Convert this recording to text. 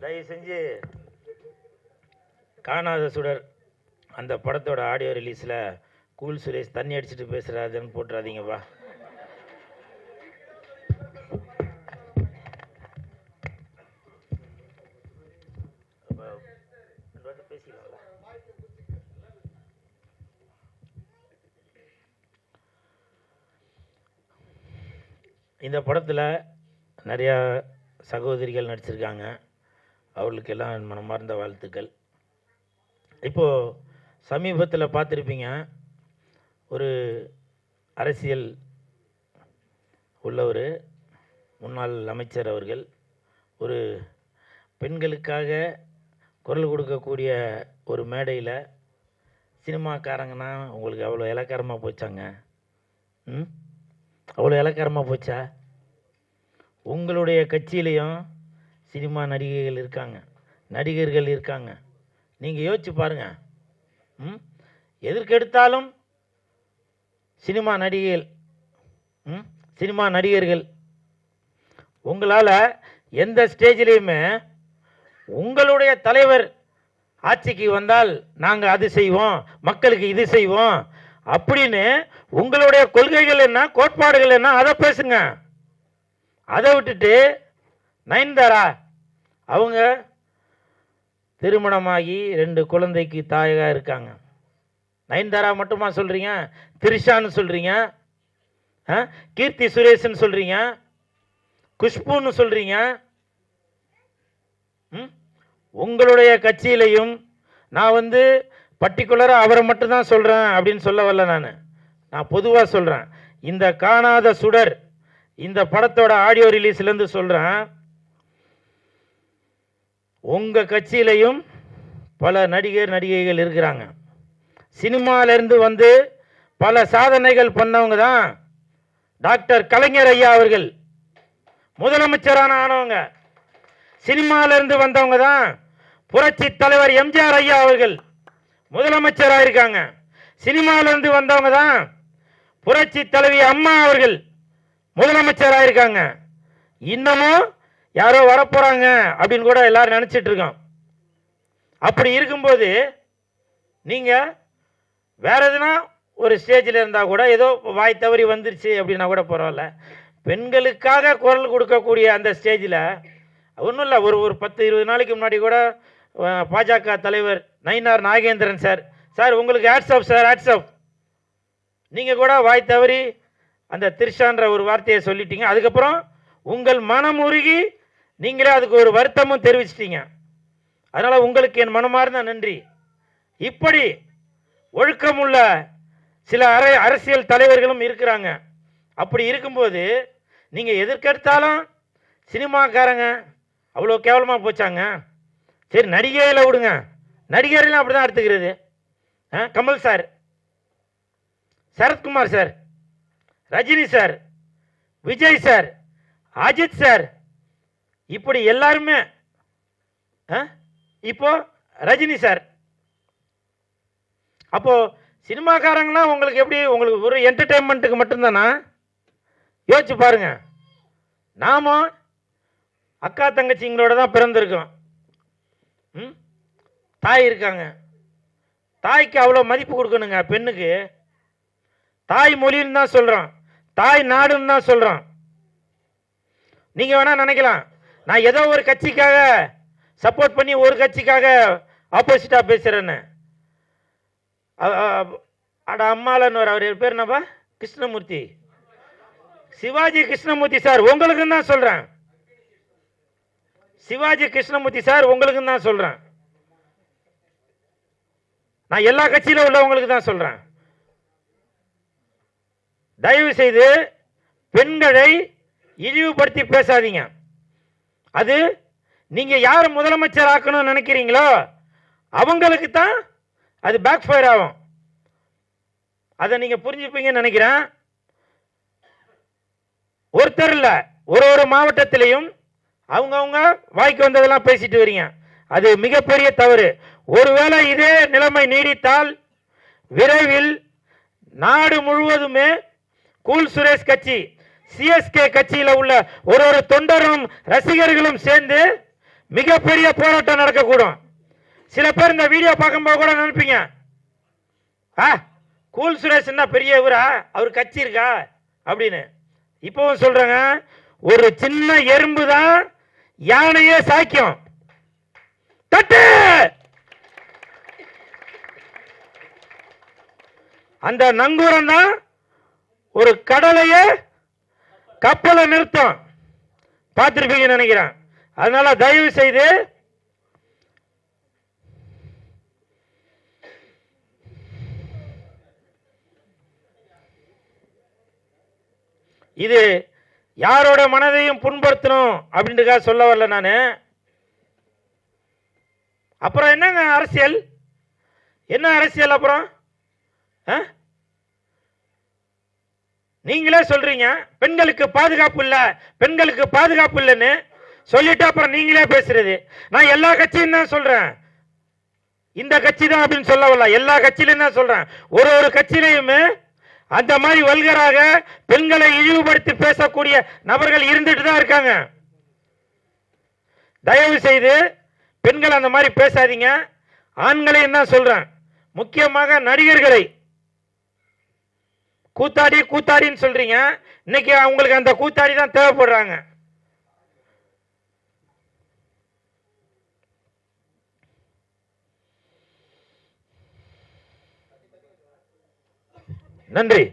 தயவு செஞ்சு காணாத சுடர் அந்த படத்தோட ஆடியோ ரிலீஸில் கூல் சுரேஷ் தண்ணி அடிச்சுட்டு பேசுகிறாருன்னு போட்டுறாதீங்கப்பா. இந்த படத்தில் நிறையா சகோதரிகள் நடிச்சிருக்காங்க. அவர்களுக்கெல்லாம் என் மனமார்ந்த வாழ்த்துக்கள். இப்போது சமீபத்தில் பார்த்துருப்பீங்க, ஒரு அரசியல் உள்ள ஒரு முன்னாள் அமைச்சர் அவர்கள் ஒரு பெண்களுக்காக குரல் கொடுக்கக்கூடிய ஒரு மேடையில் சினிமாக்காரங்கன்னா உங்களுக்கு அவ்வளோ இலக்காரமாக போச்சாங்க. அவ்வளோ இலக்காரமாக போச்சா? உங்களுடைய கட்சியிலையும் சினிமா நடிகைகள் இருக்காங்க, நடிகர்கள் இருக்காங்க. நீங்கள் யோசிச்சு பாருங்கள். எதற்கெடுத்தாலும் சினிமா நடிகைகள், சினிமா நடிகர்கள். உங்களால் எந்த ஸ்டேஜ்லேயுமே உங்களுடைய தலைவர் ஆட்சிக்கு வந்தால் நாங்கள் அது செய்வோம், மக்களுக்கு இது செய்வோம் அப்படின்னு உங்களுடைய கொள்கைகள் என்ன, கோட்பாடுகள் என்ன, அதை பேசுங்க. அதை விட்டுட்டு நயன்தாரா அவங்க திருமணமாகி 2 குழந்தைக்கு தாயாக இருக்காங்க. நயன்தாரா மட்டுமா சொல்கிறீங்க? திரிஷான்னு சொல்கிறீங்க, கீர்த்தி சுரேஷ்ன்னு சொல்கிறீங்க, குஷ்புன்னு சொல்கிறீங்க. உங்களுடைய கட்சியிலையும் நான் பர்டிகுலராக அவரை மட்டும்தான் சொல்கிறேன் அப்படின்னு சொல்ல வரல. நான் பொதுவாக சொல்கிறேன். இந்த காணாத சுடர் இந்த படத்தோட ஆடியோ ரிலீஸ்லேருந்து சொல்கிறேன். உங்கள் கட்சியிலையும் பல நடிகர் நடிகைகள் இருக்கிறாங்க. சினிமாவிலேருந்து பல சாதனைகள் பண்ணவங்க தான் டாக்டர் கலைஞர் ஐயா அவர்கள். முதலமைச்சரான ஆனவங்க சினிமாவிலேருந்து வந்தவங்க தான் புரட்சி தலைவர் எம்ஜிஆர் ஐயா அவர்கள் முதலமைச்சராக இருக்காங்க. சினிமாவிலேருந்து வந்தவங்க தான் புரட்சி தலைவி அம்மா அவர்கள் முதலமைச்சராக இருக்காங்க. இன்னமும் யாரோ வரப்போகிறாங்க அப்படின்னு கூட எல்லாரும் நினச்சிட்டு இருக்கோம். அப்படி இருக்கும்போது நீங்கள் வேற எதுனா ஒரு ஸ்டேஜில் இருந்தால் கூட ஏதோ வாய் தவறி வந்துருச்சு அப்படின்னா கூட பரவாயில்ல. பெண்களுக்காக குரல் கொடுக்கக்கூடிய அந்த ஸ்டேஜில் ஒன்றும் இல்லை, ஒரு 10-20 நாளைக்கு முன்னாடி கூட பாஜக தலைவர் நயினார் நாகேந்திரன் சார் உங்களுக்கு hats off sir, hats off. நீங்கள் கூட வாய் தவறி அந்த திரிஷான்ற ஒரு வார்த்தையை சொல்லிட்டீங்க. அதுக்கப்புறம் உங்கள் மனம் உருகி நீங்களே அதுக்கு ஒரு வருத்தமும் தெரிவிச்சிட்டீங்க. அதனால் உங்களுக்கு என் மனமார்ந்த நன்றி. இப்படி ஒழுக்கமுள்ள சில அரசியல் தலைவர்களும் இருக்கிறாங்க. அப்படி இருக்கும்போது நீங்கள் எதற்கெடுத்தாலும் சினிமாக்காரங்க அவ்வளோ கேவலமாக போச்சாங்க. சரி, நடிகையில் விடுங்க, நடிகரெல்லாம் அப்படி தான் எடுத்துக்கிறது. Kamal sir, Sarathkumar sir, Rajini sir, Vijay sir, Ajith sir, இப்படி எல்லாருமே. இப்போ ரஜினி சார். அப்போ சினிமாக்காரங்கன்னா உங்களுக்கு எப்படி, உங்களுக்கு ஒரு என்டர்டெயின்மெண்ட்டுக்கு மட்டும்தானா? யோசிச்சு பாருங்க. நாம அக்கா தங்கச்சிங்களோட தான் பிறந்திருக்கோம். தாய் இருக்காங்க. தாய்க்கு அவ்வளோ மதிப்பு கொடுக்கணுங்க. பெண்ணுக்கு தாய் மொழின்னு தான் சொல்கிறோம், தாய் நாடுன்னு தான் சொல்கிறோம். நீங்கள் வேணால் நினைக்கலாம் நான் ஏதோ ஒரு கட்சிக்காக சப்போர்ட் பண்ணி ஒரு கட்சிக்காக ஆப்போசிட்டாக பேசுகிறேன்னு. அட அம்மாலன்னு அவர் பேர் என்னப்பா, கிருஷ்ணமூர்த்தி, சிவாஜி கிருஷ்ணமூர்த்தி சார், உங்களுக்கு தான் சொல்கிறேன். சிவாஜி கிருஷ்ணமூர்த்தி சார், உங்களுக்கு தான் சொல்கிறேன். நான் எல்லா கட்சியில உள்ளவங்களுக்கு தான் சொல்கிறேன். தயவு செய்து பெண்களை இழிவுபடுத்தி பேசாதீங்க. அது நீங்கள் யார் முதலமைச்சர் ஆக்கணும்னு நினைக்கிறீங்களோ அவங்களுக்கு தான் அது பேக் ஃபயர் ஆகும். அதை நீங்கள் புரிஞ்சுப்பீங்கன்னு நினைக்கிறேன். ஒருத்தர் இல்லை, ஒரு மாவட்டத்திலையும் அவங்கவுங்க வாய்க்கு வந்ததெல்லாம் பேசிட்டு வரீங்க. அது மிகப்பெரிய தவறு. ஒருவேளை இதே நிலைமை நீடித்தால் விரைவில் நாடு முழுவதுமே கூல் சுரேஷ் கட்சி, சிஎஸ்கே கட்சியில் உள்ள ஒரு தொண்டரும் ரசிகர்களும் சேர்ந்து மிகப்பெரிய போராட்டம் நடக்கக்கூடும். சில பேர் இந்த வீடியோ பார்க்கும்போது கூட நினைப்பீங்க, கூல் சுரேஷ் என்ன பெரிய இவரா, அவர் கட்சி இருக்கா அப்படின்னு. இப்பவும் சொல்றேங்க, ஒரு சின்ன எறும்பு தான் யானையே சாய்க்கும். தட்டு அந்த நங்கூரம் தான் ஒரு கடலையே கப்பலை நிறுத்தம். பார்த்திருப்பீங்கன்னு நினைக்கிறேன். அதனால தயவு செய்து இது யாரோட மனதையும் புண்படுத்தணும் அப்படின்றதுக்காக சொல்ல வரல நான். அப்புறம் என்னங்க அரசியல், என்ன அரசியல்? அப்புறம் நீங்களே சொல்றீங்க பெண்களுக்கு பாதுகாப்பு இல்ல, பெண்களுக்கு பாதுகாப்பு இல்லைன்னு சொல்லிட்டு அப்புறம் நீங்களே பேசுறது. நான் எல்லா கட்சியும் தான் சொல்றேன், இந்த கட்சி தான் அப்படின்னு சொல்ல வரல, எல்லா கட்சியிலும் தான் சொல்றேன். ஒரு கட்சியிலையுமே அந்த மாதிரி வல்கராக பெண்களை இழிவுபடுத்தி பேசக்கூடிய நபர்கள் இருந்துட்டு தான் இருக்காங்க. தயவு செய்து பெண்கள் அந்த மாதிரி பேசாதீங்க. ஆண்களையும் தான் சொல்றேன், முக்கியமாக நடிகர்களை கூத்தாடி கூத்தாடின்னு சொல்றீங்க. இன்னைக்கு அவங்களுக்கு அந்த கூத்தாடி தான் தேவைப்படுறாங்க. நன்றி.